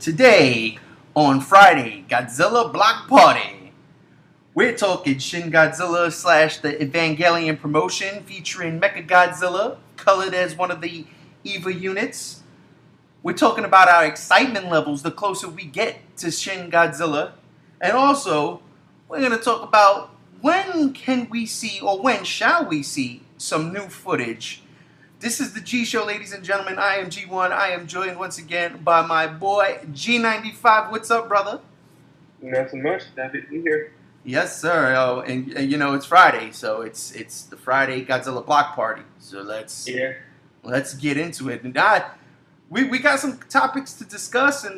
Today, on Friday, Godzilla Block Party. We're talking Shin Godzilla / the Evangelion promotion featuring Mecha Godzilla, colored as one of the E.V.A units. We're talking about our excitement levels the closer we get to Shin Godzilla. And also, we're going to talk about when can we see, or when shall we see, some new footage. This is the G Show, ladies and gentlemen. I am G1. I am joined once again by my boy G95. What's up, brother? Nothing much. Happy to be here. Yes, sir. And you know it's Friday, so it's the Friday Godzilla Block Party. So let's get into it. And we got some topics to discuss, and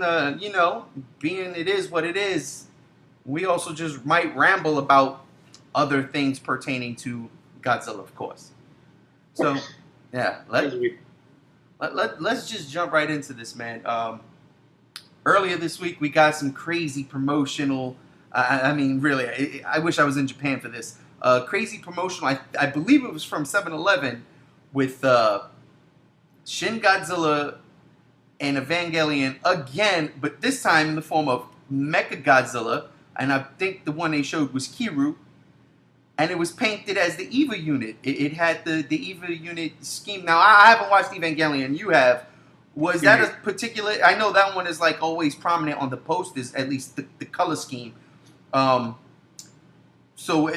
being it is what it is, we also just might ramble about other things pertaining to Godzilla, of course. So. Yeah, let's just jump right into this, man. Earlier this week, we got some crazy promotional. I mean, really, I wish I was in Japan for this. Crazy promotional. I believe it was from 7-Eleven with Shin Godzilla and Evangelion again, but this time in the form of Mecha Godzilla, and I think the one they showed was Kiryu. And it was painted as the E.V.A unit. It had the E.V.A unit scheme. Now, I haven't watched Evangelion. You have. Was that a particular... I know that one is like always prominent on the posters, at least the color scheme. So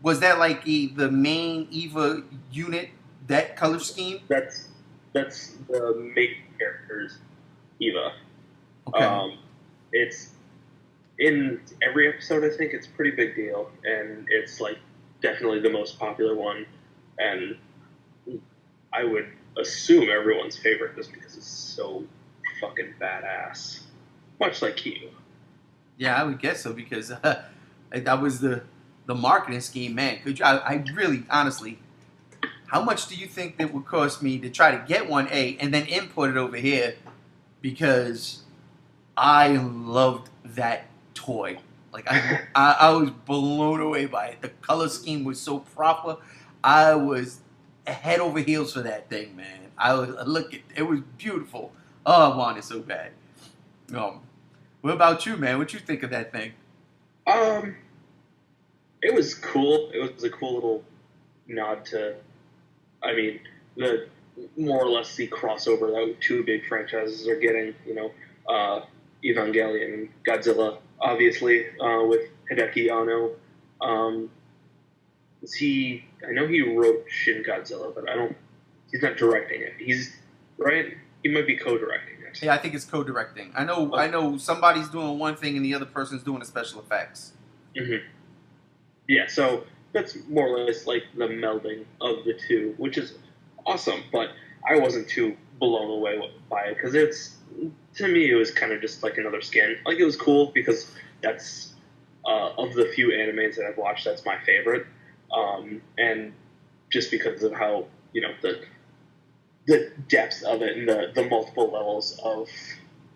was that like the main E.V.A unit, that color scheme? That's the main character's E.V.A. Okay. It's... In every episode, I think it's a pretty big deal, and it's like definitely the most popular one, and I would assume everyone's favorite just because it's so fucking badass, much like Kiryu. Yeah, I would guess so because that was the marketing scheme, man. I really, honestly, how much do you think it would cost me to try to get one and then import it over here? Because I loved that toy. Like I was blown away by it. The color scheme was so proper. I was head over heels for that thing, man. It was beautiful. Oh, I want it so bad. What about you, man? What you think of that thing? It was cool. It was a cool little nod to, I mean, the more or less the crossover that two big franchises are getting. Evangelion and Godzilla. Obviously, with Hideki Anno. I know he wrote Shin Godzilla, but he's not directing it. He might be co-directing it. Yeah, I think it's co-directing. I know somebody's doing one thing and the other person's doing the special effects. Mm-hmm. Yeah, so that's more or less like the melding of the two, which is awesome, but I wasn't too blown away by it, because to me, it was kind of just like another skin. Like, it was cool because that's, of the few animes that I've watched, that's my favorite. And just because of how, the depth of it and the multiple levels of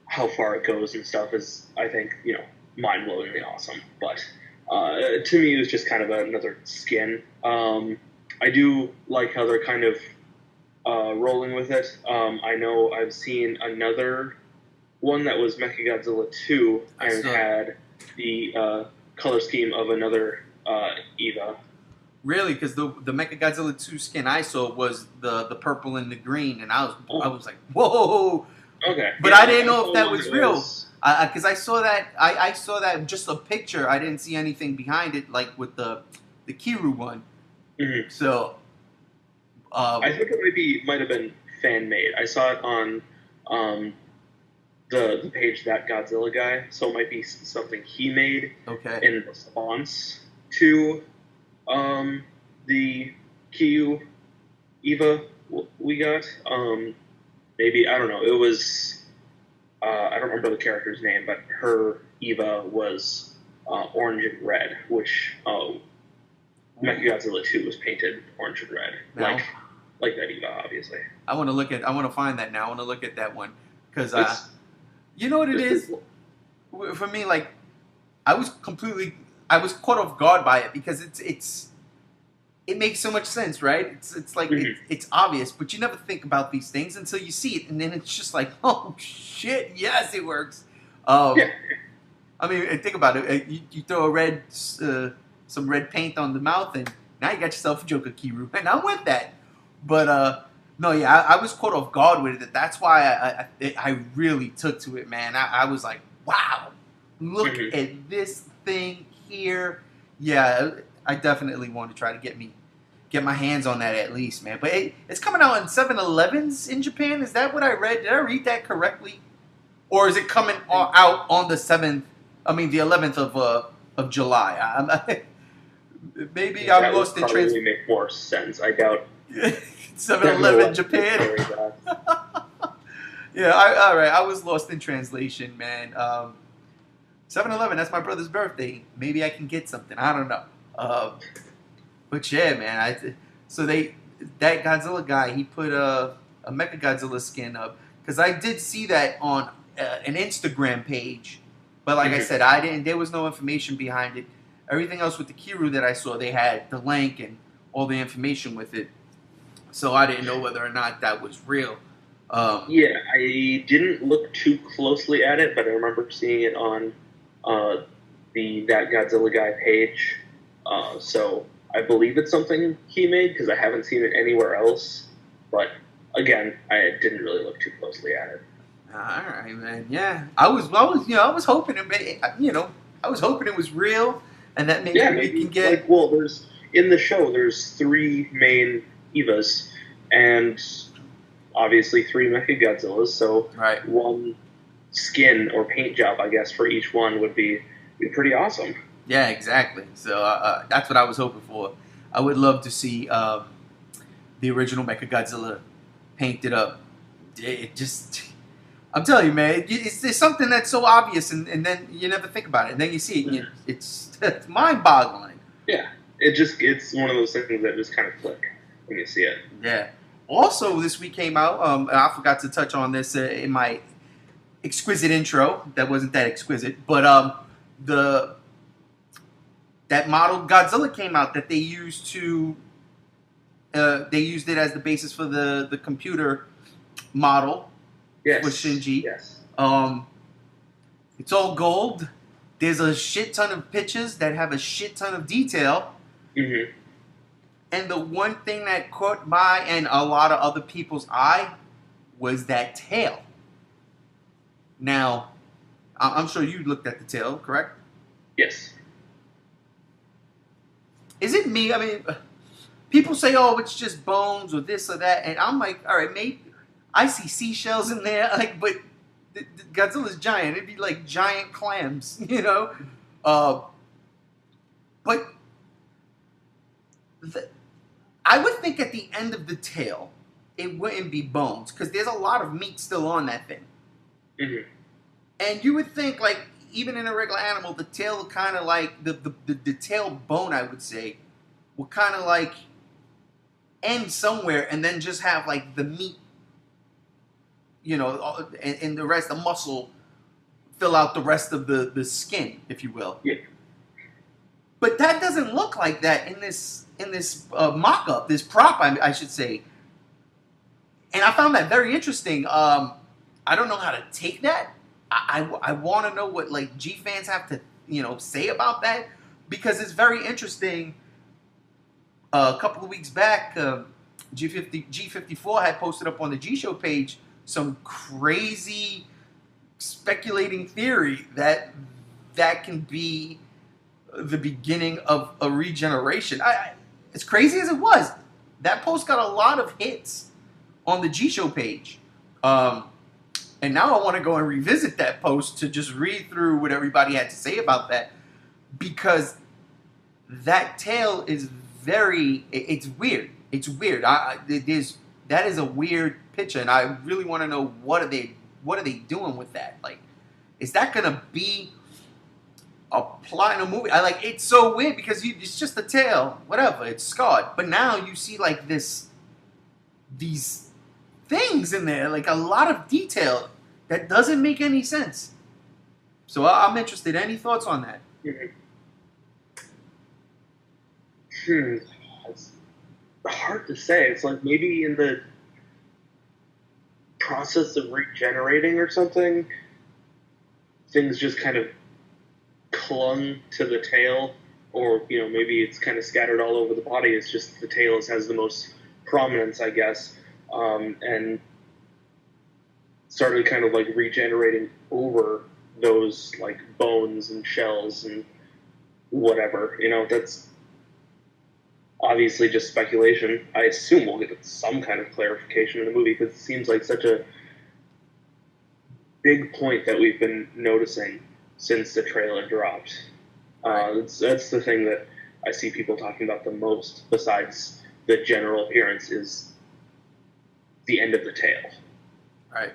how far it goes and stuff is, I think, mind-blowingly awesome. But to me, it was just kind of another skin. I do like how they're kind of rolling with it. I know I've seen another one that was Mechagodzilla 2 and had the color scheme of another E.V.A. Really? Because the Mechagodzilla 2 skin I saw was the purple and the green, and I was like, whoa! Okay. But yeah, I didn't know if that was real. Because I saw that just a picture. I didn't see anything behind it, like with the Kiryu one. Mm-hmm. So... I think it might have been fan-made. I saw it on the page That Godzilla Guy, so it might be something he made in response to the Kiryu E.V.A we got. Maybe, I don't know. It was, I don't remember the character's name, but her E.V.A was orange and red, which Mechagodzilla 2 was painted orange and red, like that E.V.A, obviously. I want to find that now. I want to look at that one because you know what it is for me. Like, I was caught off guard by it because it makes so much sense, right? It's like it's obvious, but you never think about these things until you see it, and then it's just like, oh shit, yes, it works. Yeah. I mean, think about it. You throw some red paint on the mouth, and now you got yourself a Joker Kiryu, and I'm with that. But no, yeah, I was caught off guard with it. That's why I really took to it, man. I was like, wow, look at this thing here. Yeah, I definitely want to try to get my hands on that at least, man. But it's coming out in 7-Elevens in Japan. Is that what I read? Did I read that correctly? Or is it coming out on the 7th? I mean, the 11th of July. Maybe I'm lost in translation. Probably make more sense. I doubt. 7-Eleven Japan. Yeah, all right. I was lost in translation, man. 7-Eleven. That's my brother's birthday. Maybe I can get something. I don't know. But yeah, man. So that Godzilla guy, he put a Mecha Godzilla skin up because I did see that on an Instagram page, but like I said, I didn't. There was no information behind it. Everything else with the Kiryu that I saw, they had the link and all the information with it, so I didn't know whether or not that was real. Yeah, I didn't look too closely at it, but I remember seeing it on that Godzilla guy page. So I believe it's something he made because I haven't seen it anywhere else. But again, I didn't really look too closely at it. All right, man. Yeah, I was hoping I was hoping it was real, and that maybe we can get. There's in the show. There's 3 main E.V.As, and obviously 3 Mecha Godzillas. So one skin or paint job, I guess, for each one would be pretty awesome. Yeah, exactly. So that's what I was hoping for. I would love to see the original Mecha Godzilla painted up. It just. I'm telling you, man, it's something that's so obvious, and then you never think about it, and then you see it, and it's mind-boggling. Yeah, it's one of those things that just kind of click when you see it. Yeah. Also, this week came out. I forgot to touch on this in my exquisite intro. That wasn't that exquisite, but that model Godzilla came out that they used it as the basis for the computer model. Yes. For Shinji. Yes. It's all gold. There's a shit ton of pictures that have a shit ton of detail. Mm-hmm. And the one thing that caught my and a lot of other people's eye was that tail. Now, I'm sure you looked at the tail, correct? Yes. Is it me? I mean, people say, oh, it's just bones or this or that. And I'm like, all right, maybe. I see seashells in there, but Godzilla's giant. It'd be like giant clams, But I would think at the end of the tail, it wouldn't be bones because there's a lot of meat still on that thing. Mm-hmm. And you would think, like, even in a regular animal, the tail kind of like the tail bone, I would say, will kind of like end somewhere and then just have like the meat. And the rest, the muscle, fill out the rest of the skin, if you will. Yeah. But that doesn't look like that in this mock-up, this prop, I should say. And I found that very interesting. I don't know how to take that. I want to know what like G fans have to say about that because it's very interesting. A couple of weeks back, G54 had posted up on the G Show page some crazy speculating theory that can be the beginning of a regeneration. As crazy as it was, that post got a lot of hits on the G Show page. And now I want to go and revisit that post to just read through what everybody had to say about that because that tail is it's weird. It's weird. That is a weird picture, and I really want to know what are they doing with that? Like, is that gonna be a plot in a movie? It's so weird because it's just a tail, whatever. It's scarred, but now you see like these things in there, like a lot of detail that doesn't make any sense. So I'm interested. Any thoughts on that? It's hard to say. It's like maybe in the process of regenerating or something. things just kind of clung to the tail, or maybe it's kind of scattered all over the body. It's just the tail has the most prominence, I guess, and started kind of like regenerating over those like bones and shells and whatever. That's obviously just speculation. I assume we'll get some kind of clarification in the movie because it seems like such a big point that we've been noticing since the trailer dropped. That's the thing that I see people talking about the most, besides the general appearance, is the end of the tail. Right.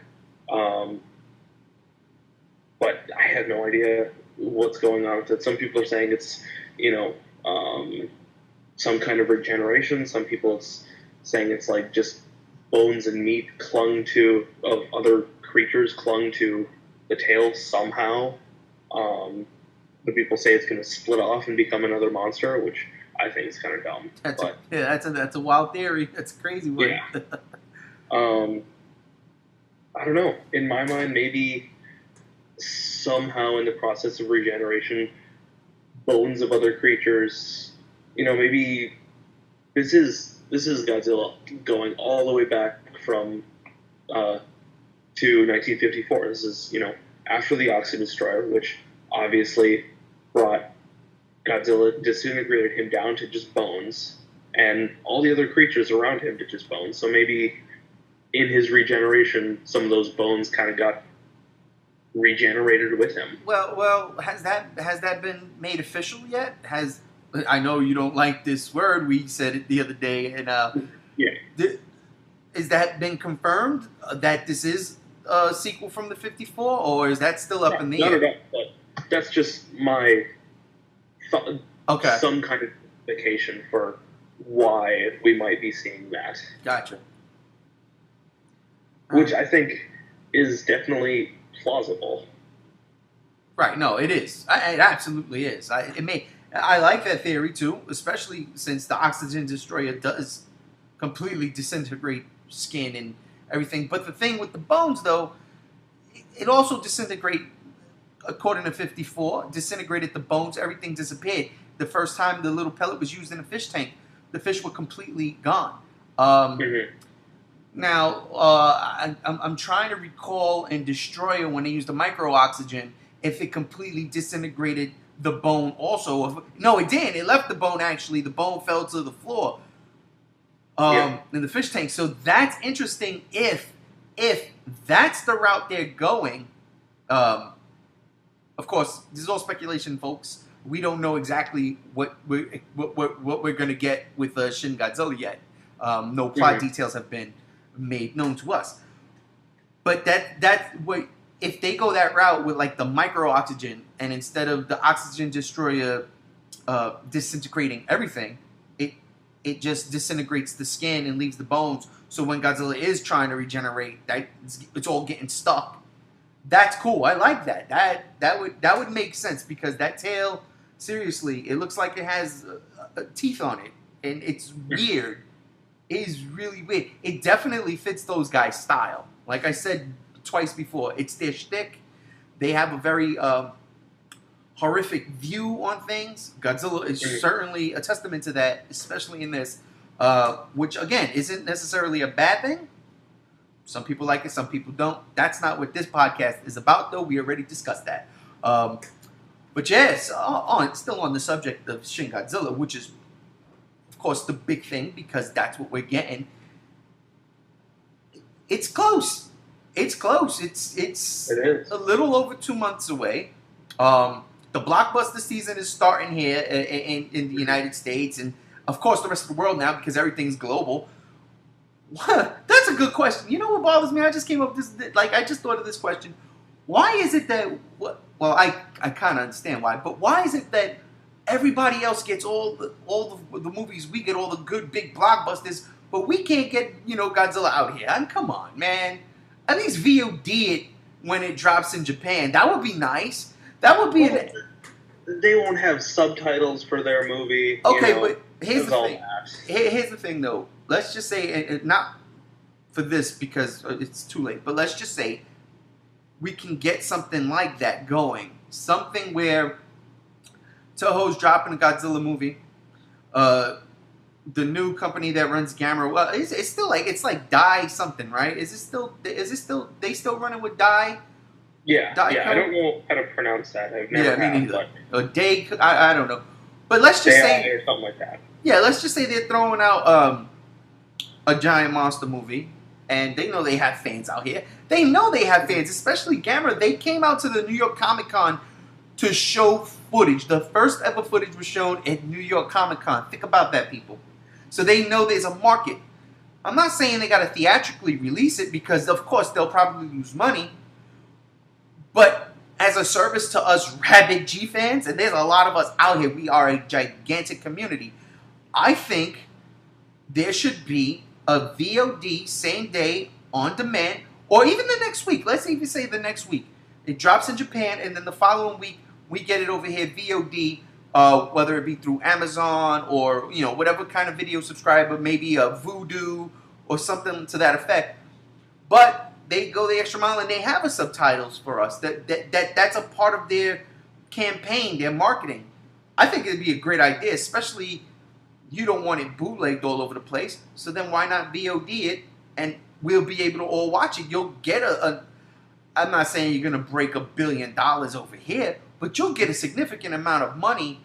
But I have no idea what's going on with it. Some people are saying it's, some kind of regeneration. Some people saying it's like just bones and meat of other creatures clung to the tail somehow. The people say it's going to split off and become another monster, which I think is kind of dumb. That's a wild theory. That's a crazy one. Yeah. I don't know. In my mind, maybe somehow in the process of regeneration, bones of other creatures, maybe this is Godzilla going all the way back from to 1954. This is after the Oxygen Destroyer, which obviously brought Godzilla, disintegrated him down to just bones, and all the other creatures around him to just bones. So maybe in his regeneration, some of those bones kind of got regenerated with him. Well, has that been made official yet? I know you don't like this word. We said it the other day, and is that been confirmed that this is a sequel from the 54, or is that still up in the air? No, but that's just my some kind of indication for why we might be seeing that. Gotcha. Which I think is definitely plausible. Right. No, it is. It absolutely is. I like that theory too, especially since the Oxygen Destroyer does completely disintegrate skin and everything. But the thing with the bones, though, it also according to 54, disintegrated the bones. Everything disappeared. The first time the little pellet was used in a fish tank, the fish were completely gone. Now, I'm trying to recall in Destroyer when they used the micro-oxygen, if it completely disintegrated the bone also. No, it didn't. It left the bone, actually. The bone fell to the floor in the fish tank. So that's interesting if that's the route they're going. Of course, this is all speculation, folks. We don't know exactly what we're going to get with Shin Godzilla yet. No plot details have been made known to us. But that's what, if they go that route with like the micro oxygen, and instead of the Oxygen Destroyer disintegrating everything, it just disintegrates the skin and leaves the bones. So when Godzilla is trying to regenerate, it's all getting stuck. That's cool. I like that. That would make sense, because that tail, seriously, it looks like it has teeth on it, and it's weird. It is really weird. It definitely fits those guys' style. Like I said twice before, it's their shtick. They have a very horrific view on things. Godzilla is certainly a testament to that, especially in this, which again isn't necessarily a bad thing. Some people like it, some people don't. That's not what this podcast is about, though. We already discussed that. But yes, still on the subject of Shin Godzilla, which is, of course, the big thing, because that's what we're getting. It's close. It's close. It's a little over 2 months away. The blockbuster season is starting here in the United States, and of course the rest of the world now, because everything's global. That's a good question. You know what bothers me? I just came up with this. I just thought of this question. Why is it that? Well, I kind of understand why, but why is it that everybody else gets all the movies? We get all the good big blockbusters, but we can't get Godzilla out here. And come on, man. At least VOD it when it drops in Japan. That would be nice. That would be. They won't have subtitles for their movie. Okay, but here's the thing. Here's the thing, though. Let's just say, not for this because it's too late, but let's just say we can get something like that going. Something where Toho's dropping a Godzilla movie. The new company that runs Gamera, well, it's still like it's like Dai something, right? Is it still they still running with Dai? Yeah, Dai yeah. Co? I don't know how to pronounce that. I've never Me have, neither. but Day, I don't know. But let's just say, or something like that. yeah, let's just say they're throwing out a giant monster movie, and they know they have fans out here. They know they have fans, especially Gamera. They came out to the New York Comic Con to show footage. The first ever footage was shown at New York Comic Con. Think about that, people. So they know there's a market. I'm not saying they got to theatrically release it because, of course, they'll probably lose money. But as a service to us rabid G fans, and there's a lot of us out here, we are a gigantic community. I think there should be a VOD same day on demand, or even the next week. Let's even say the next week. It drops in Japan, and then the following week we get it over here VOD, whether it be through Amazon or whatever kind of video subscriber, maybe a Vudu or something to that effect. But they go the extra mile and they have a subtitles for us. That's a part of their campaign, their marketing. I think it'd be a great idea, especially you don't want it bootlegged all over the place. So then why not VOD it and we'll be able to all watch it. You'll get I'm not saying you're going to break $1 billion over here, but you'll get a significant amount of money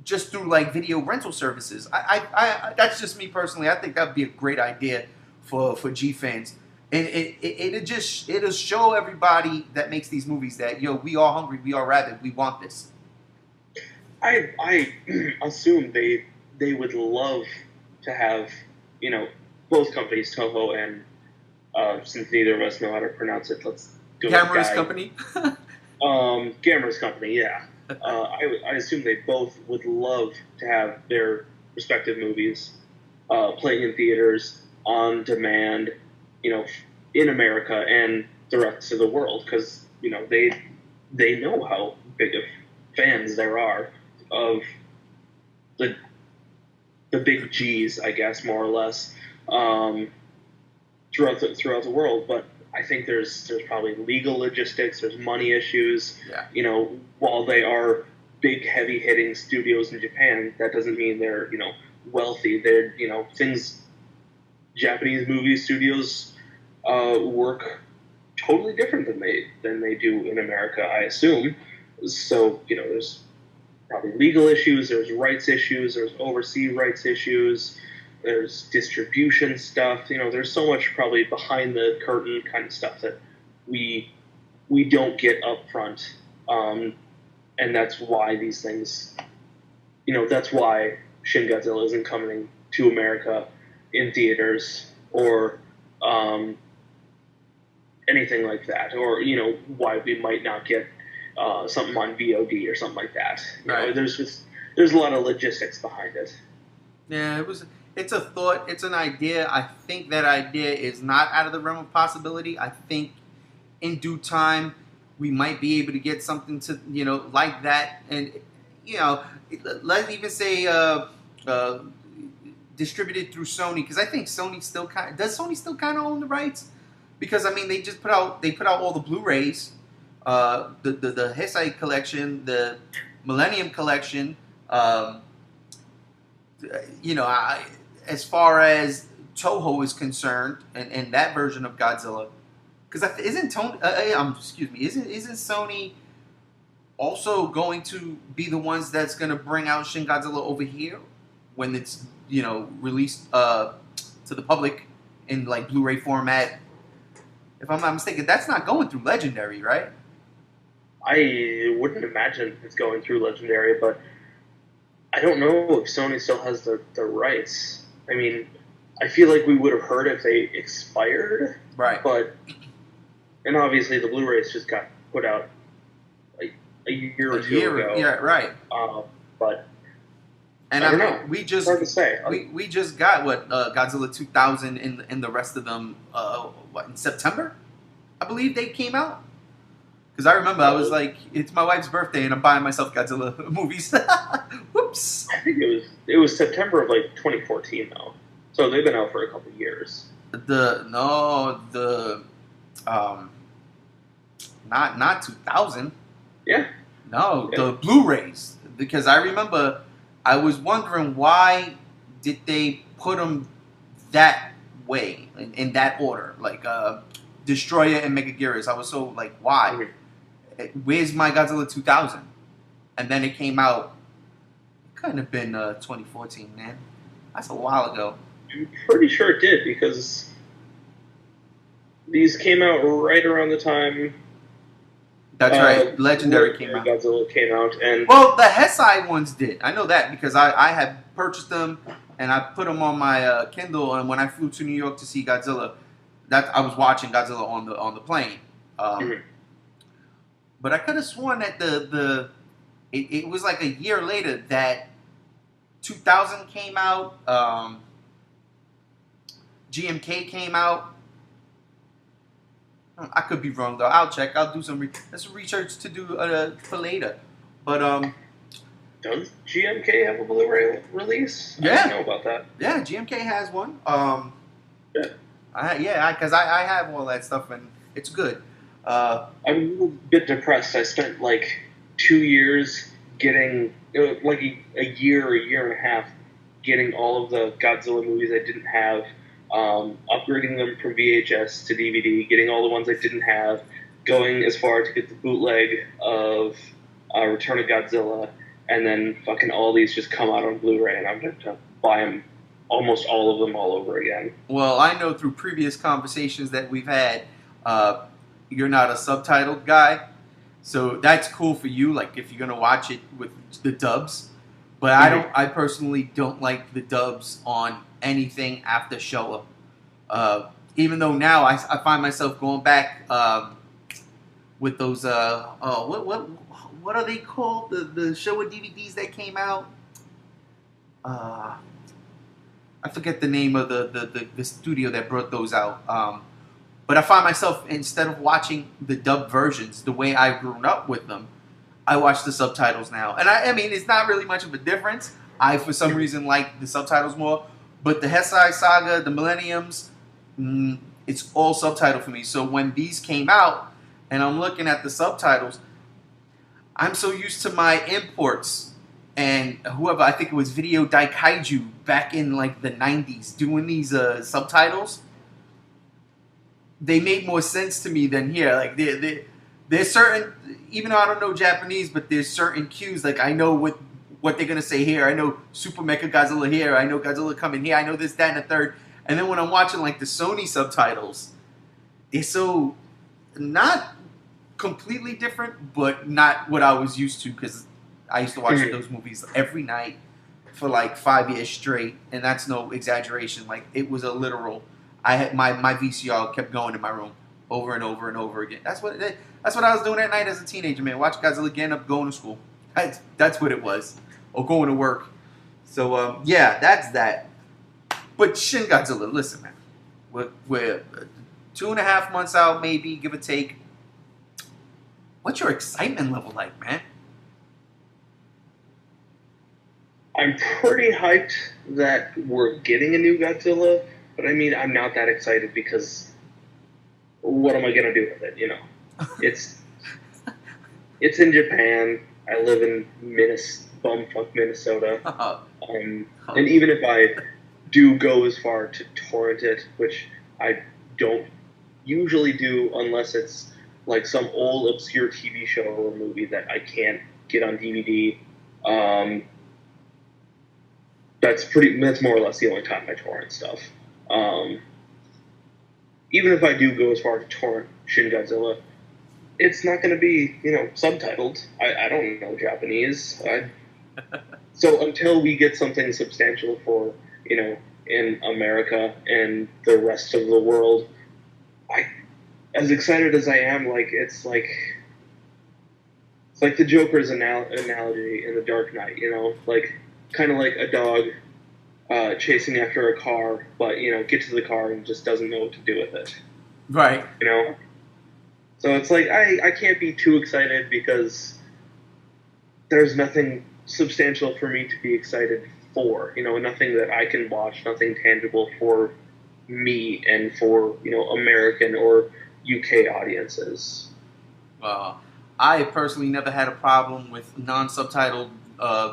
just through like video rental services. I that's just me personally. I think that'd be a great idea for G fans. And it'll show everybody that makes these movies that we are hungry, we are rabid, we want this. I assume they would love to have both companies, Toho and since neither of us know how to pronounce it, let's go with Gamera's company. Gamera's company, yeah. I assume they both would love to have their respective movies playing in theaters on demand, in America and the rest of the world, because they know how big of fans there are of the big G's, I guess, more or less, throughout the world. But I think there's probably legal logistics, there's money issues. Yeah. While they are big, heavy hitting studios in Japan, that doesn't mean they're wealthy. They're things. Japanese movie studios work totally different than they do in America, I assume. So there's probably legal issues, there's rights issues, there's overseas rights issues, there's distribution stuff. There's so much probably behind the curtain kind of stuff that we don't get up front, and that's why these things. That's why Shin Godzilla isn't coming to America in theaters or anything like that, or why we might not get something on VOD or something like that. Right. There's a lot of logistics behind it. Yeah, it's a thought, it's an idea. I think that idea is not out of the realm of possibility. I think in due time we might be able to get something to like that, and let's even say distributed through Sony, because I think Sony still does Sony still kind of own the rights, because I mean they put out all the Blu-rays, the Heisei collection, the Millennium collection, as far as Toho is concerned, and that version of Godzilla, because isn't Sony also going to be the ones that's going to bring out Shin Godzilla over here when it's released to the public in like Blu-ray format? If I'm not mistaken, that's not going through Legendary, right? I wouldn't imagine it's going through Legendary, but I don't know if Sony still has the rights. I mean, I feel like we would have heard if they expired, right? And obviously the Blu-rays just got put out like a year or two ago. Yeah, right. But and I don't know. We just hard to say. We just got Godzilla 2000 and the rest of them in September, I believe they came out. Because I remember I was like, it's my wife's birthday and I'm buying myself Godzilla movies. Whoops. I think it was September of like 2014 though, so they've been out for a couple of years. Not 2000. Yeah. No, Yeah. the Blu-rays. Because I remember I was wondering why did they put them that way in that order, like Destroyer and Megaguirus. I was so like, why? Mhm. Where's my Godzilla 2000? And then it came out. It couldn't have been 2014, man. That's a while ago. I'm pretty sure it did because these came out right around the time That's right. Legendary came out. Godzilla came out, and Well, the Hesai ones did. I know that because I had purchased them and I put them on my Kindle. And when I flew to New York to see Godzilla, that I was watching Godzilla on the plane. Mhm. But I could have sworn that it was like a year later that 2000 came out. GMK came out. I could be wrong though. I'll check. I'll do some research to do for later. But does GMK have a Blu-ray release? Yeah. I didn't know about that. Yeah, GMK has one. Yeah. Because I have all that stuff and it's good. I'm a little bit depressed. I spent like 2 years getting, like a year and a half, getting all of the Godzilla movies I didn't have, upgrading them from VHS to DVD, getting all the ones I didn't have, going as far to get the bootleg of Return of Godzilla, and then fucking all these just come out on Blu-ray, and I'm going to buy them, almost all of them, all over again. Well, I know through previous conversations that we've had, you're not a subtitled guy, so that's cool for you. Like if you're gonna watch it with the dubs, but I don't. I personally don't like the dubs on anything after Showa. Even though now I find myself going back with those. What are they called? The Showa DVDs that came out. I forget the name of the studio that brought those out. But I find myself, instead of watching the dub versions the way I've grown up with them, I watch the subtitles now. And I mean, it's not really much of a difference. I, for some reason, like the subtitles more. But the Hesai Saga, the Millenniums, it's all subtitled for me. So when these came out and I'm looking at the subtitles, I'm so used to my imports. And whoever, I think it was Video Daikaiju back in like the 90s, doing these subtitles, they made more sense to me than here. Like there's certain, even though I don't know Japanese, but there's certain cues. Like I know what they're gonna say here. I know Super Mecha Godzilla here. I know Godzilla coming here. I know this, that, and the third. And then when I'm watching like the Sony subtitles, they're so not completely different, but not what I was used to because I used to watch those movies every night for like 5 years straight, and that's no exaggeration. Like it was a literal. I had my VCR kept going in my room over and over and over again. That's what I was doing at night as a teenager, man. Watch Godzilla again, up going to school. That's what it was, or going to work. So yeah, that's that. But Shin Godzilla, listen, man, we're 2.5 months out, maybe give or take. What's your excitement level like, man? I'm pretty hyped that we're getting a new Godzilla. But I mean, I'm not that excited because what am I gonna do with it? You know, it's in Japan. I live in bumfuck Minnesota, and even if I do go as far to torrent it, which I don't usually do unless it's like some old obscure TV show or movie that I can't get on DVD. That's more or less the only time I torrent stuff. Even if I do go as far to torrent Shin Godzilla, it's not going to be, subtitled. I don't know Japanese. So until we get something substantial for, in America and the rest of the world, as excited as I am, it's like the Joker's analogy in The Dark Knight, kind of like a dog chasing after a car, but get to the car and just doesn't know what to do with it. Right. So it's like I can't be too excited because there's nothing substantial for me to be excited for. Nothing that I can watch, nothing tangible for me and for American or UK audiences. Uh, I personally never had a problem with non-subtitled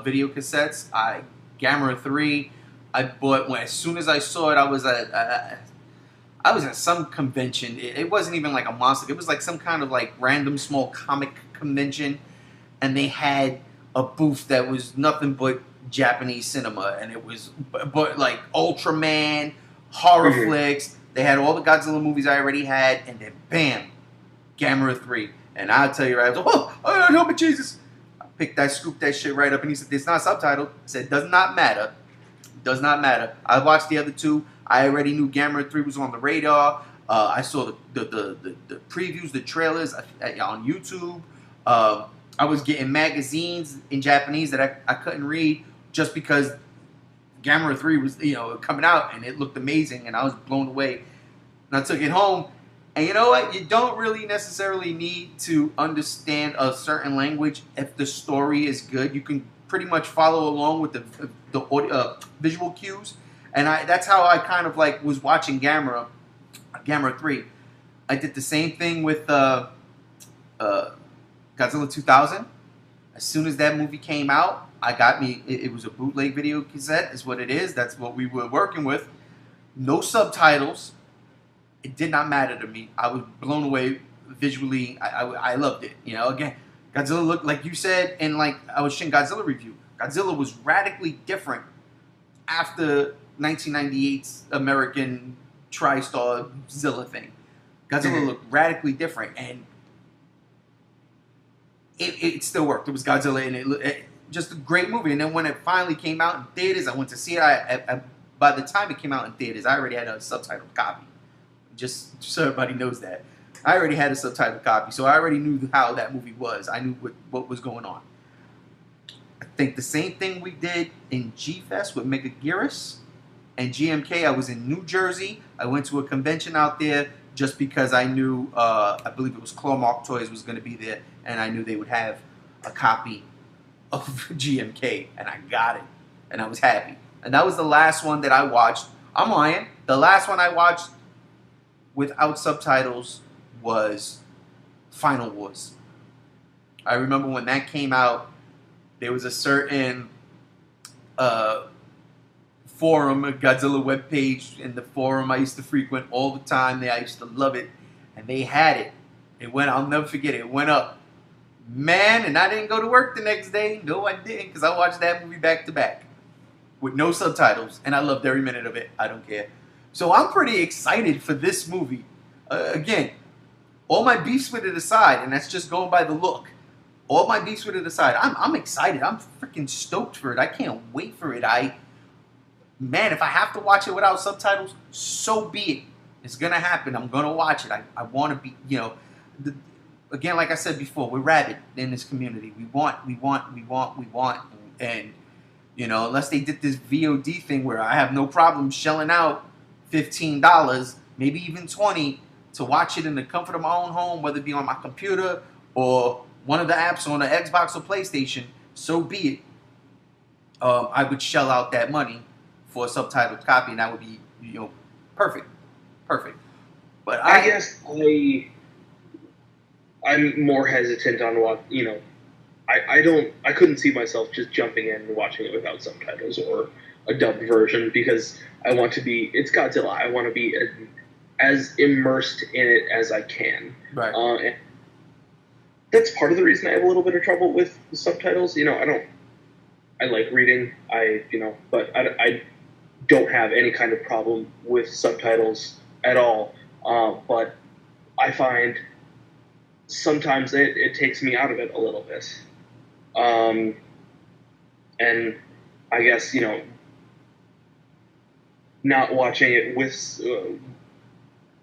video cassettes. Gamera 3, I bought when as soon as I saw it. I was at some convention. It wasn't even like a monster. It was like some kind of like random small comic convention, and they had a booth that was nothing but Japanese cinema, and it was but like Ultraman, horror Mm-hmm. flicks. They had all the Godzilla movies I already had, and then bam, Gamera 3. And I'll tell you right, I was like, oh, help me, Jesus. I picked that, scooped that shit right up, and he said, it's not subtitled. I said, does not matter. Does not matter. I watched the other two. I already knew Gamera 3 was on the radar. I saw the previews, the trailers on YouTube. I was getting magazines in Japanese that I couldn't read just because Gamera 3 was, coming out, and it looked amazing, and I was blown away. And I took it home. And you know what? You don't really necessarily need to understand a certain language if the story is good. You can pretty much follow along with the visual cues. And that's how I kind of like was watching Gamera 3. I did the same thing with uh, Godzilla 2000. As soon as that movie came out, I got me. It was a bootleg video cassette, is what it is. That's what we were working with. No subtitles. It did not matter to me. I was blown away visually. I loved it. Again, Godzilla looked like you said in like our Shin Godzilla review. Godzilla was radically different after 1998's American TriStar Zilla thing. Godzilla Mm-hmm. looked radically different, and it still worked. It was Godzilla, and it just a great movie. And then when it finally came out in theaters, I went to see it. By the time it came out in theaters, I already had a subtitled copy. Just so everybody knows that. I already had a subtitled copy, so I already knew how that movie was. I knew what was going on. I think the same thing we did in G-Fest with Megaguirus and GMK. I was in New Jersey. I went to a convention out there just because I knew, I believe it was Clawmark Toys was going to be there, and I knew they would have a copy of GMK, and I got it, and I was happy. And that was the last one that I watched. I'm lying. The last one I watched without subtitles was Final Wars. I remember when that came out, there was a certain forum, a Godzilla webpage in the forum I used to frequent all the time. I used to love it, and they had it. It went. I'll never forget it. It went up, man, and I didn't go to work the next day. No, I didn't, because I watched that movie back to back with no subtitles, and I loved every minute of it. I don't care. So I'm pretty excited for this movie. Again, all my beefs with it aside, and that's just going by the look. All my beefs with it aside, I'm excited. I'm freaking stoked for it. I can't wait for it. Man, if I have to watch it without subtitles, so be it. It's gonna happen. I'm gonna watch it. I want to be, again, like I said before, we're rabid in this community. We want, and unless they did this VOD thing where I have no problem shelling out $15, maybe even $20, to watch it in the comfort of my own home, whether it be on my computer or one of the apps on the Xbox or PlayStation, so be it. I would shell out that money for a subtitled copy, and that would be, perfect, perfect. But I guess I'm more hesitant on what I couldn't see myself just jumping in and watching it without subtitles or a dubbed version, because it's Godzilla. I want to be as immersed in it as I can. right. And that's part of the reason I have a little bit of trouble with the subtitles. I like reading, but I don't have any kind of problem with subtitles at all. But I find sometimes it takes me out of it a little bit. And I guess, not watching it with,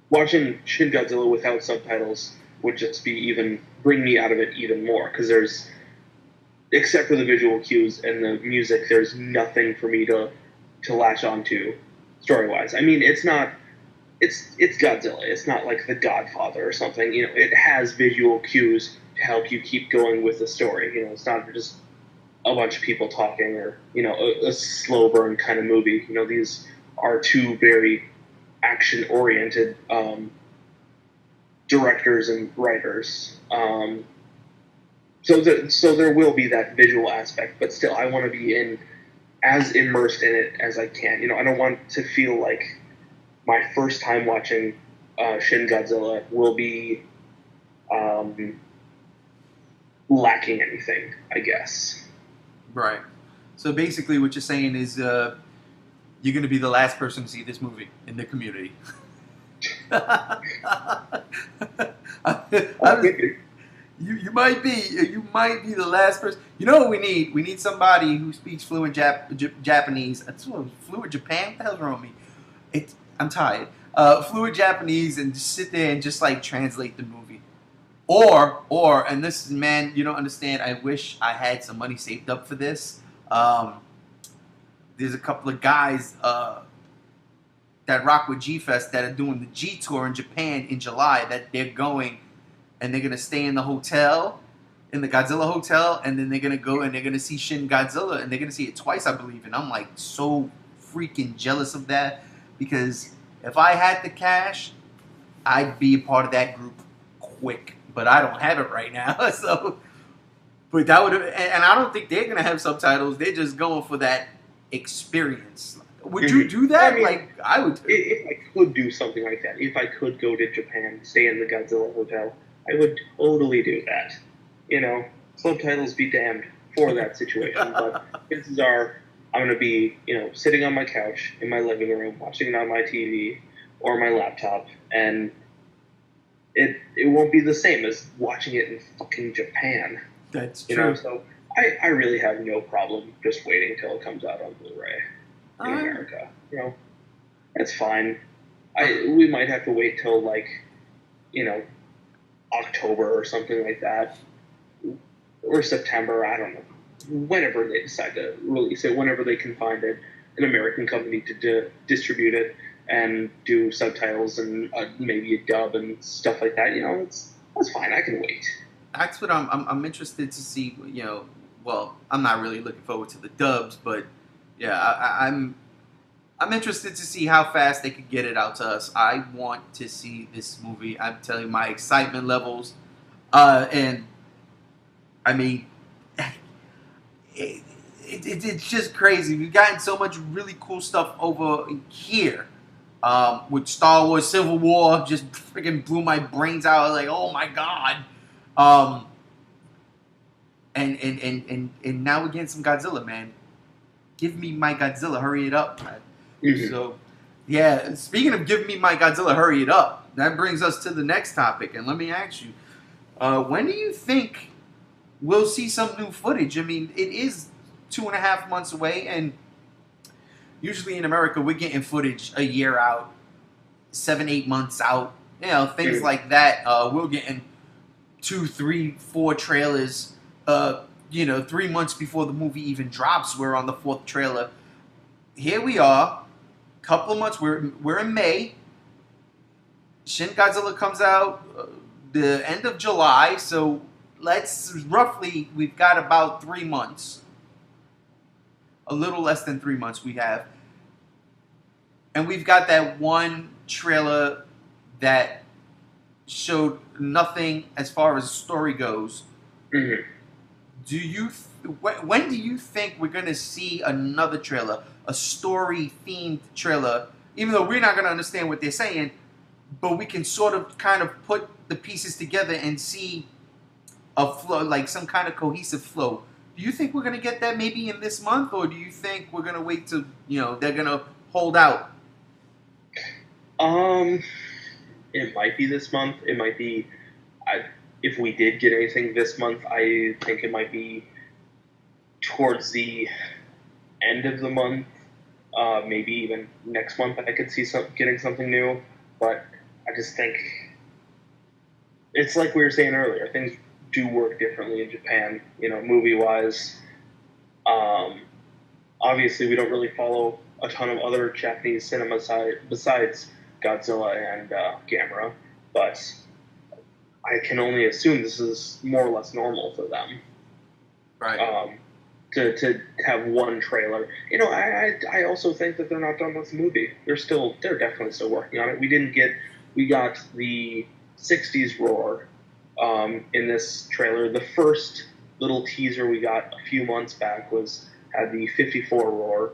watching Shin Godzilla without subtitles would just bring me out of it even more, because except for the visual cues and the music, there's nothing for me to latch onto story-wise. I mean, it's Godzilla. It's not like The Godfather or something. It has visual cues to help you keep going with the story. It's not just a bunch of people talking, or a slow burn kind of movie. These are two very action-oriented directors and writers. So there will be that visual aspect, but still, I want to be as immersed in it as I can. I don't want to feel like my first time watching Shin Godzilla will be lacking anything, I guess. Right. So basically, what you're saying is you're going to be the last person to see this movie in the community. You might be the last person. You know what we need? We need somebody who speaks fluent Japanese. Fluent Japan? What the hell's wrong with me? I'm tired. Fluent Japanese, and just sit there and just like translate the movie. Or, and this is, man, you don't understand. I wish I had some money saved up for this. There's a couple of guys that rock with G-Fest that are doing the G Tour in Japan in July, that they're going and they're going to stay in the hotel, in the Godzilla hotel, and then they're going to go and they're going to see Shin Godzilla, and they're going to see it twice, I believe. And I'm like so freaking jealous of that, because if I had the cash, I'd be a part of that group quick. But I don't have it right now. So, but that would have, and I don't think they're going to have subtitles. They're just going for that experience. Would you do that? I mean, I would. If I could do something like that, if I could go to Japan, stay in the Godzilla hotel, I would totally do that. Subtitles be damned for that situation. But chances are, I'm going to be, sitting on my couch in my living room, watching it on my TV or my laptop, and it won't be the same as watching it in fucking Japan. That's true. So I really have no problem just waiting till it comes out on Blu-ray in America. That's fine. We might have to wait till October or something like that, or September. I don't know. Whenever they decide to release it, whenever they can find an American company to distribute it and do subtitles and maybe a dub and stuff like that, that's fine. I can wait. That's what I'm interested to see. Well, I'm not really looking forward to the dubs, but yeah, I'm interested to see how fast they could get it out to us. I want to see this movie. I'm telling you, my excitement levels, and I mean, it's just crazy. We've gotten so much really cool stuff over here. With Star Wars Civil War, just freaking blew my brains out. Like, oh my god. And now we're getting some Godzilla, man. Give me my Godzilla, hurry it up. Mm-hmm. So, yeah, speaking of giving me my Godzilla, hurry it up, that brings us to the next topic. And let me ask you, when do you think we'll see some new footage? I mean, it is 2.5 months away, and usually in America, we're getting footage a year out, 7-8 months out, things like that. We're getting 2, 3, 4 trailers, 3 months before the movie even drops. We're on the 4th trailer. Here we are, couple of months. We're in May. Shin Godzilla comes out the end of July, so we've got about 3 months. A little less than 3 months we have. And we've got that one trailer that showed nothing as far as story goes. Mm-hmm. When do you think we're going to see another trailer, a story-themed trailer, even though we're not going to understand what they're saying, but we can sort of kind of put the pieces together and see a flow, like some kind of cohesive flow? Do you think we're going to get that maybe in this month, or do you think we're going to wait till, they're going to hold out? It might be this month. It might be, if we did get anything this month, I think it might be towards the end of the month, maybe even next month. I could see getting something new, but I just think it's like we were saying earlier. Things do work differently in Japan, movie-wise. Obviously, we don't really follow a ton of other Japanese cinema besides Godzilla and Gamera, but I can only assume this is more or less normal for them. Right. To have one trailer. I also think that they're not done with the movie. They're definitely still working on it. We got the '60s roar in this trailer. The first little teaser we got a few months back had the '54 roar.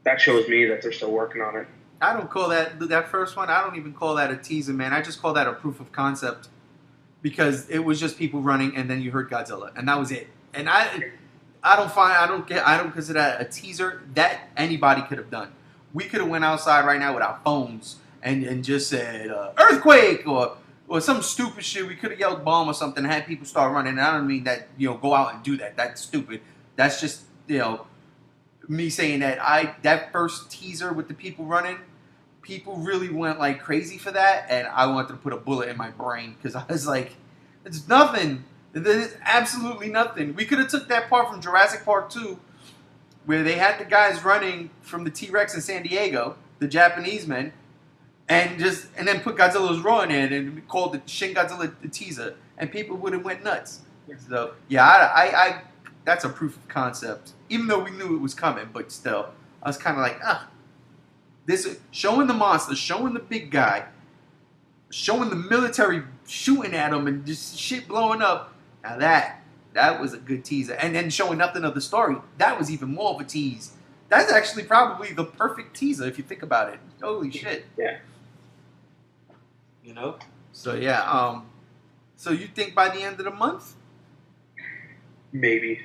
That shows me that they're still working on it. I don't call that first one. I don't even call that a teaser, man. I just call that a proof of concept because it was just people running, and then you heard Godzilla, and that was it. And I don't consider that a teaser. That anybody could have done. We could have went outside right now with our phones and just said earthquake or some stupid shit. We could have yelled bomb or something and had people start running. And I don't mean that go out and do that. That's stupid. That's just me saying that first teaser with the people running. People really went like crazy for that, and I wanted to put a bullet in my brain because I was like, it's nothing. There's absolutely nothing. We could have took that part from Jurassic Park 2, where they had the guys running from the T-Rex in San Diego, the Japanese men, and then put Godzilla's roar in it and called the Shin Godzilla the teaser, and people would have went nuts. So yeah, I that's a proof of concept. Even though we knew it was coming, but still, I was kind of like, this showing the monster, showing the big guy, showing the military shooting at him and just shit blowing up. Now that was a good teaser. And then showing nothing of the story, that was even more of a tease. That's actually probably the perfect teaser if you think about it. Holy shit. Yeah. So yeah, so you think by the end of the month? Maybe.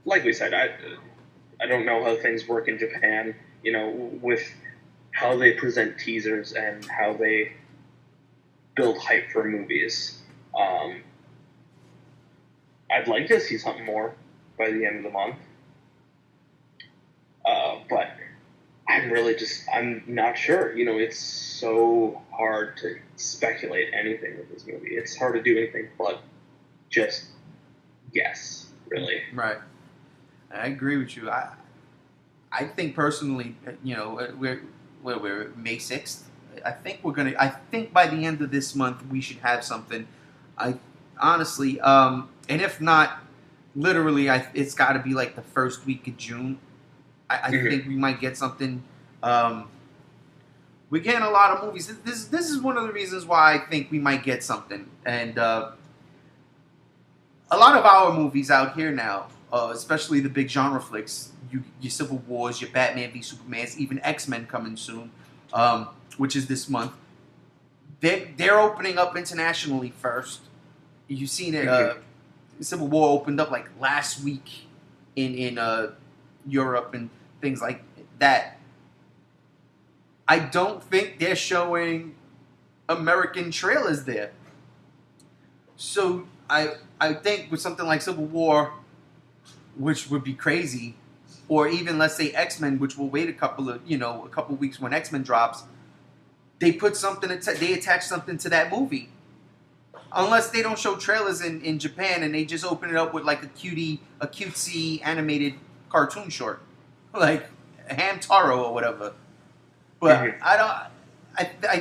Like we said, I don't know how things work in Japan, with how they present teasers and how they build hype for movies. I'd like to see something more by the end of the month. But I'm not sure. It's so hard to speculate anything with this movie. It's hard to do anything but just guess, really. Right. I agree with you. I think personally, we're May 6th. I think by the end of this month we should have something. I honestly, and if not, literally, it's got to be like the first week of June. I think we might get something. We're getting a lot of movies. This is one of the reasons why I think we might get something. And a lot of our movies out here now, especially the big genre flicks, your Civil Wars, your Batman v Supermans, even X-Men coming soon, which is this month. They're opening up internationally first. You've seen it. Civil War opened up like last week in Europe and things like that. I don't think they're showing American trailers there. So I think with something like Civil War, which would be crazy, or even let's say X-Men, which will wait a couple weeks when X-Men drops, they put something, they attach something to that movie. Unless they don't show trailers in Japan and they just open it up with like a cutesy animated cartoon short, like Hamtaro or whatever. But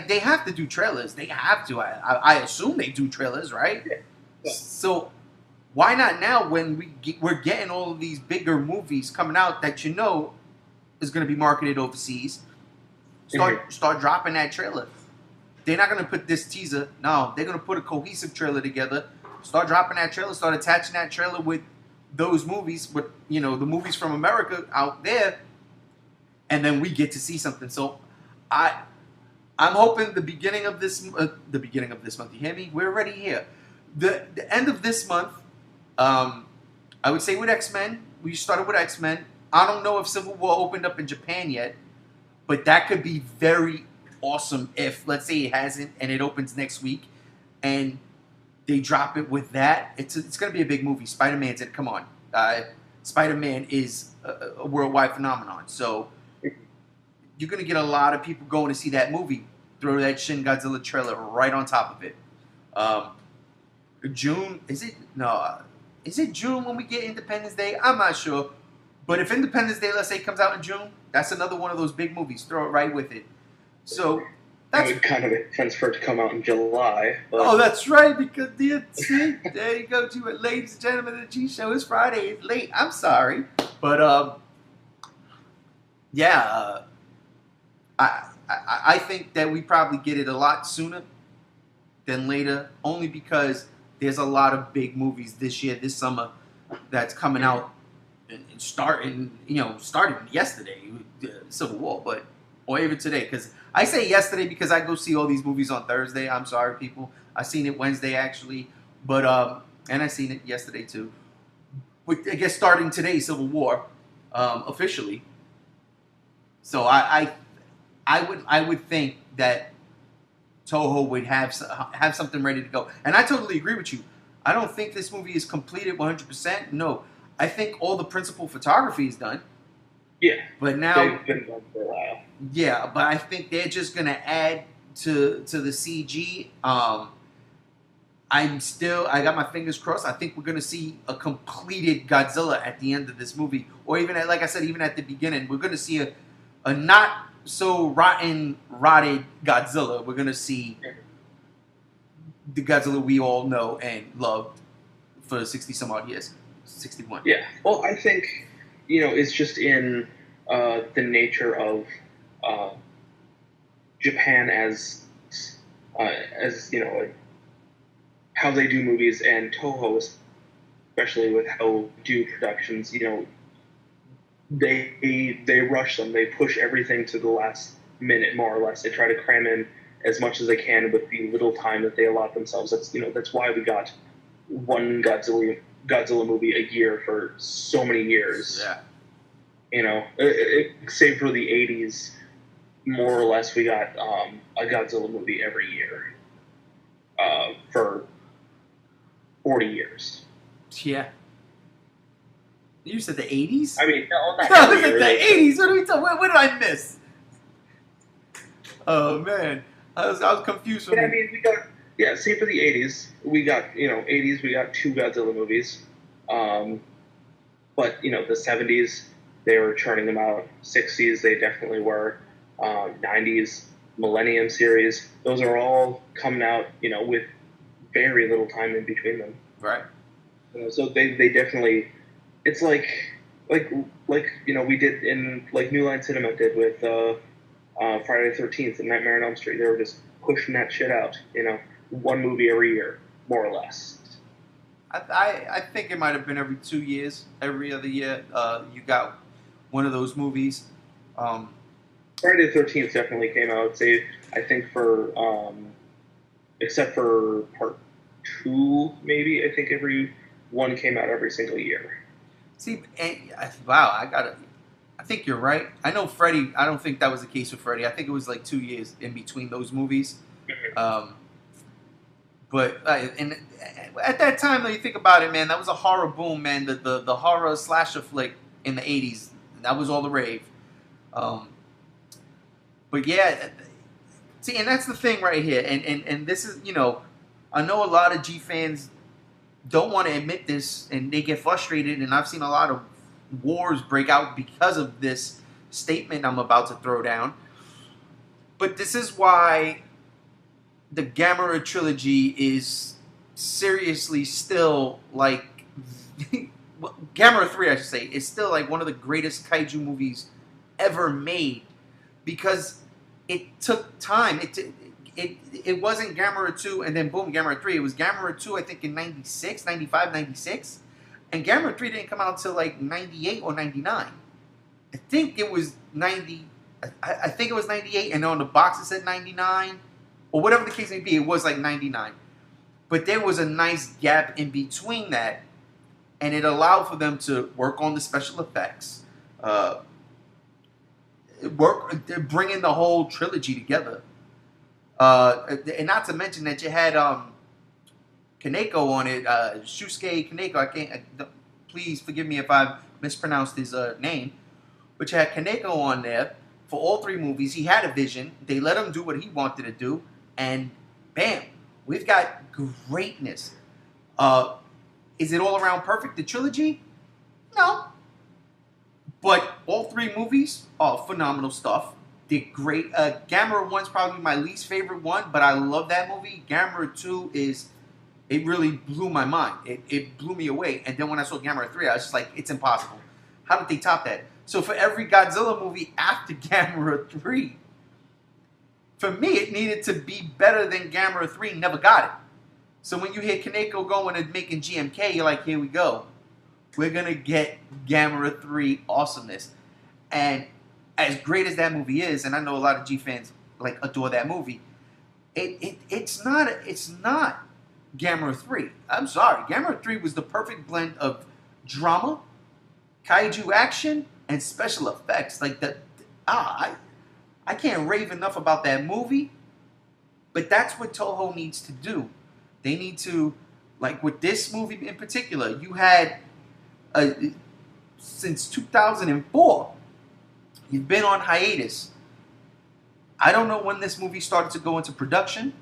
they have to do trailers. They have to. I assume they do trailers, right? Yeah. So why not now when we're getting all of these bigger movies coming out that is going to be marketed overseas? Start dropping that trailer. They're not going to put this teaser. No, they're going to put a cohesive trailer together. Start dropping that trailer. Start attaching that trailer with those movies, with the movies from America out there, and then we get to see something. So I'm hoping the beginning of this month. You hear me? We're already here. The end of this month. I would say with X-Men. We started with X-Men. I don't know if Civil War opened up in Japan yet, but that could be very awesome if, let's say, it hasn't and it opens next week, and they drop it with that. It's going to be a big movie. Spider-Man's in. Come on, Spider-Man is a worldwide phenomenon. So you're going to get a lot of people going to see that movie. Throw that Shin Godzilla trailer right on top of it. June, is it? No. Is it June when we get Independence Day? I'm not sure. But if Independence Day, let's say, comes out in June, that's another one of those big movies. Throw it right with it. So that's... It would kind of make sense for it to come out in July. But... Oh, that's right, because there you go to it. Ladies and gentlemen, the G-Show is Friday. It's late. I'm sorry. But, I think that we probably get it a lot sooner than later, only because there's a lot of big movies this year, this summer, that's coming out and starting yesterday, Civil War, or even today. Because I say yesterday because I go see all these movies on Thursday. I'm sorry, people. I seen it Wednesday actually, but and I seen it yesterday too. I guess starting today, Civil War, officially. So I would think that Toho would have something ready to go, and I totally agree with you. I don't think this movie is completed 100%. No, I think all the principal photography is done. Yeah, but now they've been done for a while. Yeah, but I think they're just gonna add to the CG. I got my fingers crossed. I think we're gonna see a completed Godzilla at the end of this movie, or even like I said, even at the beginning, we're gonna see a not so rotted Godzilla. We're gonna see the Godzilla we all know and loved for 60 some odd years, 61. Yeah, well, I think it's just in the nature of Japan as how they do movies, and Toho, especially with how they do productions. They rush them. They push everything to the last minute, more or less. They try to cram in as much as they can with the little time that they allot themselves. That's why we got one Godzilla movie a year for so many years. Yeah. Save for the 80s, more or less, we got a Godzilla movie every year for 40 years. Yeah. You said the 80s? I mean, no, not I was every like, year. the 80s? What are we talking? What did I miss? Oh man, I was confused. I mean, we got same for the 80s. We got 80s. We got two Godzilla movies. But the 70s, they were churning them out. 60s, they definitely were. 90s, Millennium series. Those are all coming out, with very little time in between them. Right. So they definitely. It's like we did in New Line Cinema did with Friday the 13th and Nightmare on Elm Street. They were just pushing that shit out. One movie every year, more or less. I think it might have been every 2 years, every other year. You got one of those movies. Friday the 13th definitely came out. I think for except for part 2, maybe I think every one came out every single year. See, wow, I think you're right. I know Freddy. I don't think that was the case with Freddy. I think it was like 2 years in between those movies. But and at that time, though, you think about it, man, that was a horror boom, man. The horror slasher flick in the 80s, that was all the rave. But yeah, see, and that's the thing right here. And this is, I know a lot of G fans don't want to admit this, and they get frustrated, and I've seen a lot of wars break out because of this statement I'm about to throw down. But this is why the Gamera trilogy is seriously still like Gamera 3, I should say, is still like one of the greatest kaiju movies ever made, because it took time. It wasn't Gamera 2 and then boom, Gamera 3. It was Gamera 2, I think, in 96, 95, 96. And Gamera 3 didn't come out until like 98 or 99. I think it was 90. I think it was 98, and on the box it said 99. Or whatever the case may be, it was like 99. But there was a nice gap in between that, and it allowed for them to work on the special effects, bringing the whole trilogy together. And not to mention that you had Kaneko on it, Shusuke Kaneko. Please forgive me if I mispronounced his name, but you had Kaneko on there for all 3 movies. He had a vision. They let him do what he wanted to do, and bam, we've got greatness. Is it all around perfect, the trilogy? No. But all 3 movies are phenomenal stuff. They're great. Gamera 1's probably my least favorite one, but I love that movie. Gamera 2 it really blew my mind. It blew me away. And then when I saw Gamera 3, I was just like, it's impossible. How did they top that? So for every Godzilla movie after Gamera 3, for me, it needed to be better than Gamera 3 never got it. So when you hear Kaneko going and making GMK, you're like, here we go. We're going to get Gamera 3 awesomeness. And as great as that movie is, and I know a lot of G fans like adore that movie, it's not Gamera 3. I'm sorry. Gamera 3 was the perfect blend of drama, kaiju action, and special effects. Like I can't rave enough about that movie, but that's what Toho needs to do. They need to, like with this movie in particular, you had, since 2004, you've been on hiatus. I don't know when this movie started to go into production.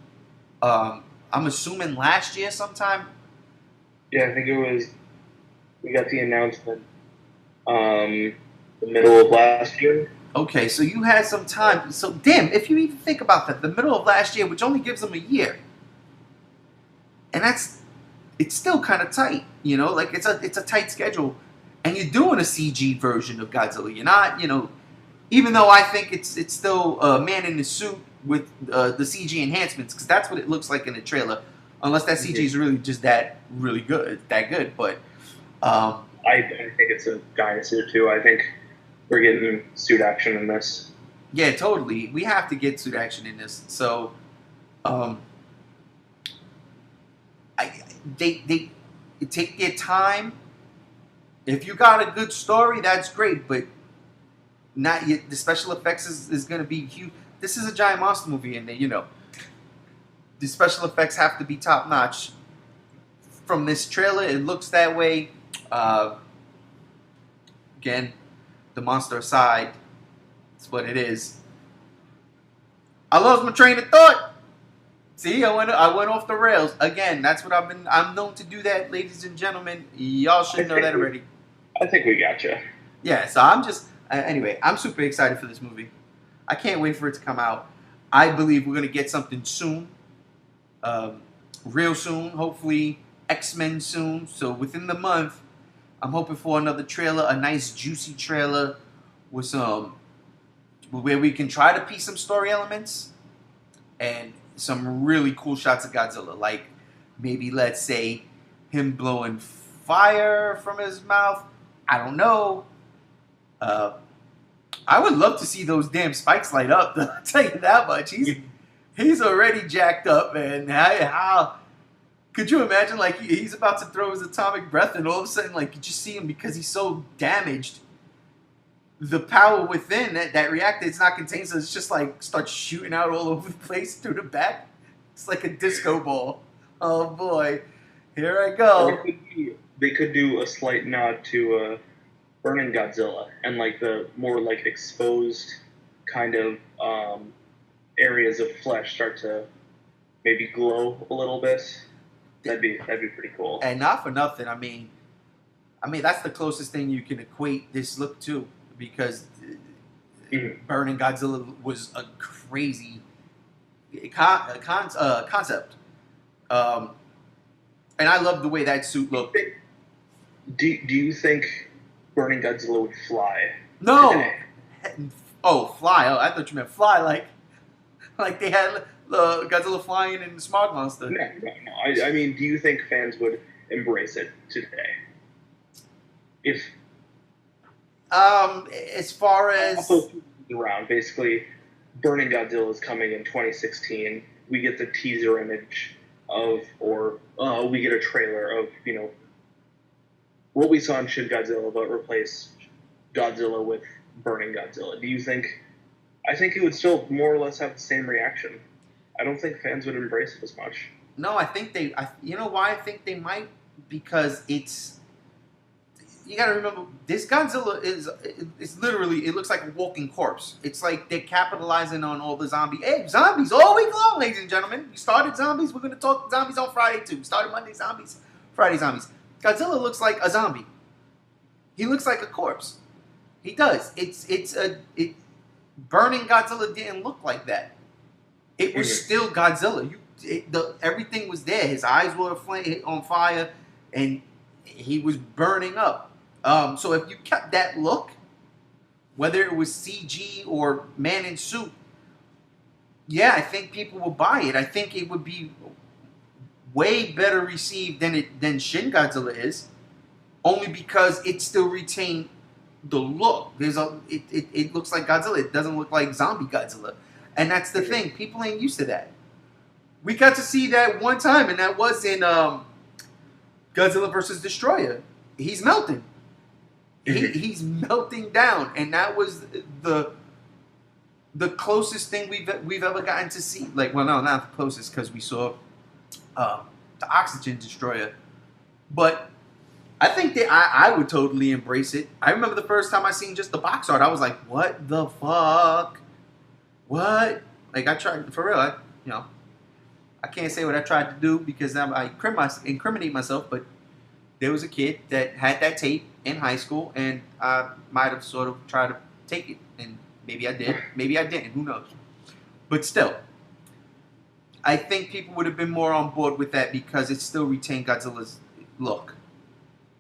I'm assuming last year sometime. Yeah, I think it was, we got the announcement the middle of last year. Okay, so you had some time. So, damn, if you even think about that, the middle of last year, which only gives them a year. And it's still kind of tight, you know? Like, it's a tight schedule. And you're doing a CG version of Godzilla. You're not, you know, even though I think it's still a man in the suit with the CG enhancements, because that's what it looks like in the trailer. Unless that CG is really just that good. But I think it's a guy in a suit, too. I think we're getting suit action in this. Yeah, totally. We have to get suit action in this. So, they take their time. If you got a good story, that's great. But not yet. The special effects is going to be huge. This is a giant monster movie, and you know, the special effects have to be top notch. From this trailer, it looks that way. Again, the monster aside, it's what it is. I lost my train of thought. See, I went off the rails again. That's what I'm known to do that, ladies and gentlemen. Y'all should know that already. I think we gotcha. Yeah, so I'm just anyway. I'm super excited for this movie. I can't wait for it to come out. I believe we're gonna get something soon, real soon. Hopefully, X-Men soon. So within the month, I'm hoping for another trailer, a nice juicy trailer with where we can try to piece some story elements and some really cool shots of Godzilla. Like maybe, let's say, him blowing fire from his mouth. I don't know. I would love to see those damn spikes light up. I'll tell you that much. He's already jacked up, man. How could you imagine? Like he's about to throw his atomic breath, and all of a sudden, like you just see him because he's so damaged. The power within that reactor, it's not contained, so it's just like starts shooting out all over the place through the back. It's like a disco ball. Oh boy, here I go. They could do a slight nod to Burning Godzilla and like the more like exposed kind of areas of flesh start to maybe glow a little bit. That'd be pretty cool. And not for nothing, I mean that's the closest thing you can equate this look to, because Burning Godzilla was a crazy concept, and I love the way that suit looked. Do you think Burning Godzilla would fly? No. Today? Oh, fly! Oh, I thought you meant fly like they had Godzilla flying in the Smog Monster. No. I mean, do you think fans would embrace it today? If as far as around, basically, Burning Godzilla is coming in 2016. We get the teaser image of, or we get a trailer of, you know, what we saw in Shin Godzilla, but replace Godzilla with Burning Godzilla. Do you think? I think it would still more or less have the same reaction. I don't think fans would embrace it as much. No, I think you know why I think they might? Because you gotta remember, this Godzilla is literally, it looks like a walking corpse. It's like they're capitalizing on all the zombies. Hey, zombies all week long, ladies and gentlemen. We started zombies. We're gonna talk zombies on Friday too. We started Monday zombies, Friday zombies. Godzilla looks like a zombie. He looks like a corpse. He does. Burning Godzilla didn't look like that. It was still Godzilla. Everything was there. His eyes were on fire, and he was burning up. So if you kept that look, whether it was CG or man in suit, yeah, I think people will buy it. I think it would be way better received than Shin Godzilla is, only because it still retained the look. It looks like Godzilla. It doesn't look like zombie Godzilla, and that's the thing. People ain't used to that. We got to see that one time, and that was in Godzilla versus Destroyer. He's melting. He's melting down, and that was the closest thing we've ever gotten to see. Like, well, no, not the closest, because we saw the Oxygen Destroyer, but I think that I would totally embrace it. I remember the first time I seen just the box art, I was like, "What the fuck? What?" Like, I tried for real. I can't say what I tried to do because I incriminate myself, but there was a kid that had that tape in high school, and I might have sort of tried to take it, and maybe I did, maybe I didn't. Who knows? But still, I think people would have been more on board with that because it still retained Godzilla's look.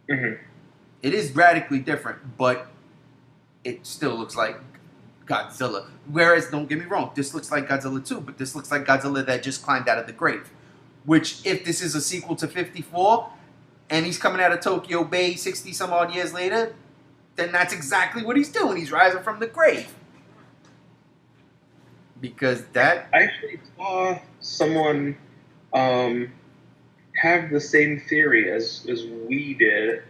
Mm-hmm. It is radically different, but it still looks like Godzilla. Whereas, don't get me wrong, this looks like Godzilla too, but this looks like Godzilla that just climbed out of the grave. Which, if this is a sequel to 54, and he's coming out of Tokyo Bay 60 some odd years later, then that's exactly what he's doing. He's rising from the grave. Because that... I actually saw someone have the same theory as we did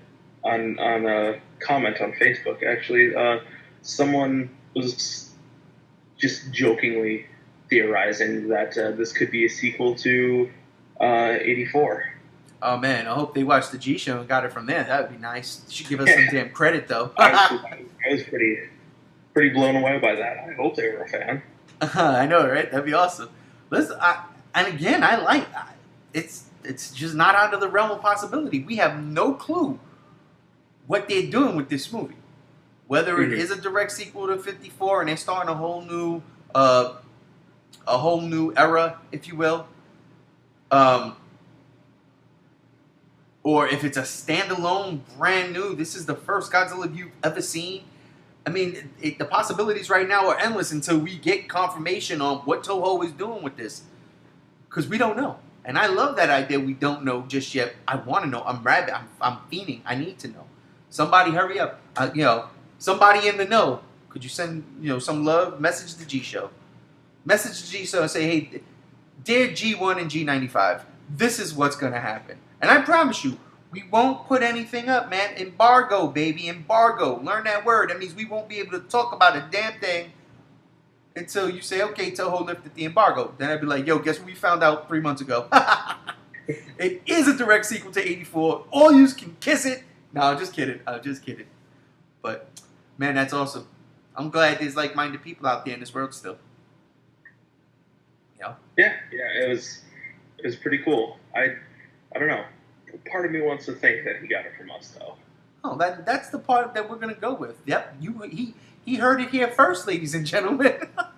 on a comment on Facebook. Actually, someone was just jokingly theorizing that this could be a sequel to 84. Oh man, I hope they watched the G show and got it from there. That would be nice. You should give us some damn credit though. I was pretty blown away by that. I hope they were a fan. I know, right? That'd be awesome. Listen, and again, I like it's just not out of the realm of possibility. We have no clue what they're doing with this movie. Whether it is a direct sequel to 54 and they're starting a whole new era, if you will. Or if it's a standalone, brand new, this is the first Godzilla you've ever seen. I mean, the possibilities right now are endless until we get confirmation on what Toho is doing with this. Because we don't know. And I love that idea we don't know just yet. I want to know. I'm rabid. I'm fiending. I need to know. Somebody hurry up. Somebody in the know. Could you send, some love? Message the G Show. Message the G Show and say, hey, dear G1 and G95, this is what's going to happen. And I promise you, we won't put anything up, man. Embargo, baby. Embargo. Learn that word. That means we won't be able to talk about a damn thing until you say, okay, Toho lifted the embargo. Then I'd be like, yo, guess what we found out 3 months ago? It is a direct sequel to 84. All yous can kiss it. No, I'm just kidding. But, man, that's awesome. I'm glad there's like-minded people out there in this world still. Yeah, it was pretty cool. I don't know. Part of me wants to think that he got it from us, though. Oh, that's the part that we're going to go with. Yep, he heard it here first, ladies and gentlemen. A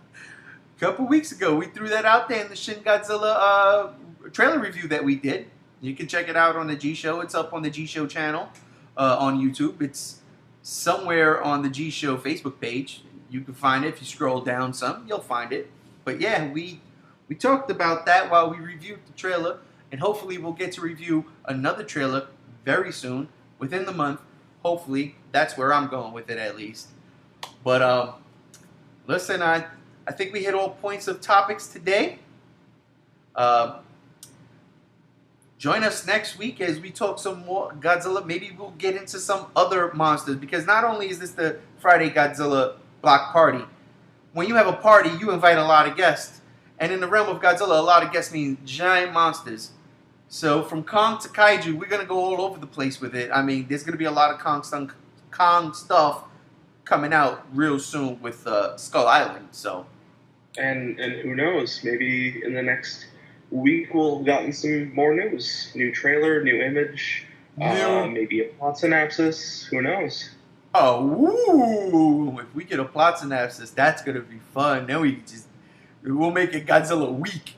couple weeks ago, we threw that out there in the Shin Godzilla trailer review that we did. You can check it out on the G Show. It's up on the G Show channel on YouTube. It's somewhere on the G Show Facebook page. You can find it. If you scroll down some, you'll find it. But yeah, we talked about that while we reviewed the trailer. And hopefully we'll get to review another trailer very soon, within the month. Hopefully, that's where I'm going with it at least. But listen, I think we hit all points of topics today. Join us next week as we talk some more Godzilla. Maybe we'll get into some other monsters, because not only is this the Friday Godzilla block party. When you have a party, you invite a lot of guests. And in the realm of Godzilla, a lot of guests means giant monsters. So from Kong to Kaiju, we're going to go all over the place with it. I mean, there's going to be a lot of Kong stuff coming out real soon with Skull Island. So, and who knows? Maybe in the next week we'll have gotten some more news. New trailer, new image, maybe a plot synopsis. Who knows? Oh, if we get a plot synopsis, that's going to be fun. Then we'll make it Godzilla week.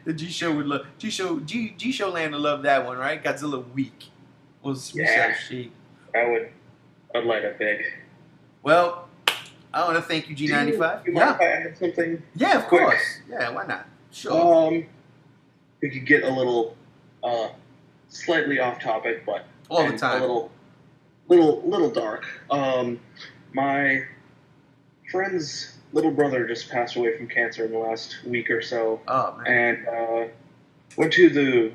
The G Show would love G Show Land would love that one, right? Godzilla week. I'd light up big. Well, I want to thank you, Do G95. you mind Yeah. if I add something? Yeah, of Quick. course. Yeah, why not? Sure. We could get a little, slightly off topic, but All the and a time. little dark. My friend's little brother just passed away from cancer in the last week or so, Oh, man. and went to the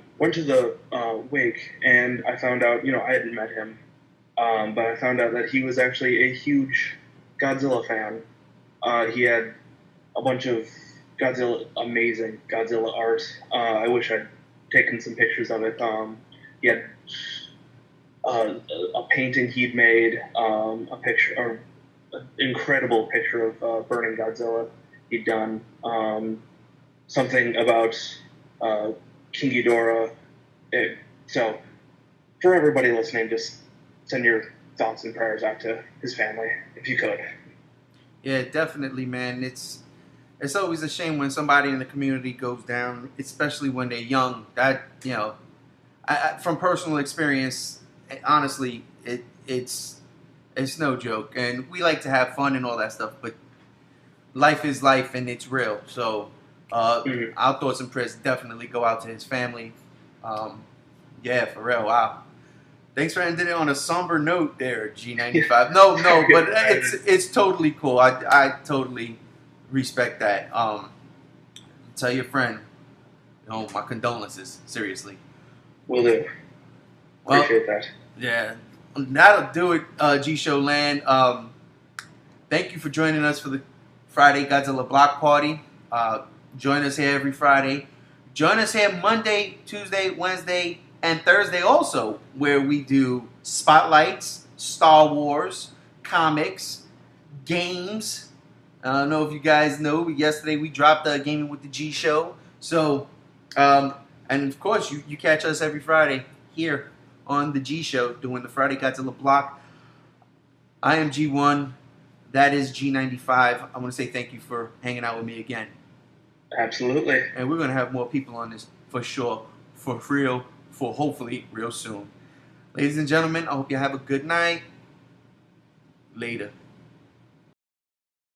wake, and I found out, I hadn't met him, but I found out that he was actually a huge Godzilla fan. He had a bunch of amazing Godzilla art. I wish I'd taken some pictures of it. He had a painting he'd made, a picture, or an incredible picture of burning Godzilla he'd done. Something about King Ghidorah. So, for everybody listening, just send your thoughts and prayers out to his family, if you could. Yeah, definitely, man. It's always a shame when somebody in the community goes down, especially when they're young. That, from personal experience, honestly, it's no joke. And we like to have fun and all that stuff, but life is life and it's real. So our thoughts and prayers definitely go out to his family. Yeah, for real. Wow. Thanks for ending it on a somber note there, G95. No, but it's totally cool. I totally respect that. Tell your friend, my condolences. Seriously. Will do. Appreciate that. Yeah, that'll do it, G Show Land. Thank you for joining us for the Friday Godzilla Block Party. Join us here every Friday. Join us here Monday, Tuesday, Wednesday, and Thursday also, where we do spotlights, Star Wars, comics, games. I don't know if you guys know, but yesterday we dropped Gaming with the G Show. So, and of course, you catch us every Friday here on the G Show doing the Friday Godzilla Block. I am G1. That is G95. I want to say thank you for hanging out with me again. Absolutely. And we're going to have more people on this for sure, for real, for hopefully real soon. Ladies and gentlemen, I hope you have a good night. Later.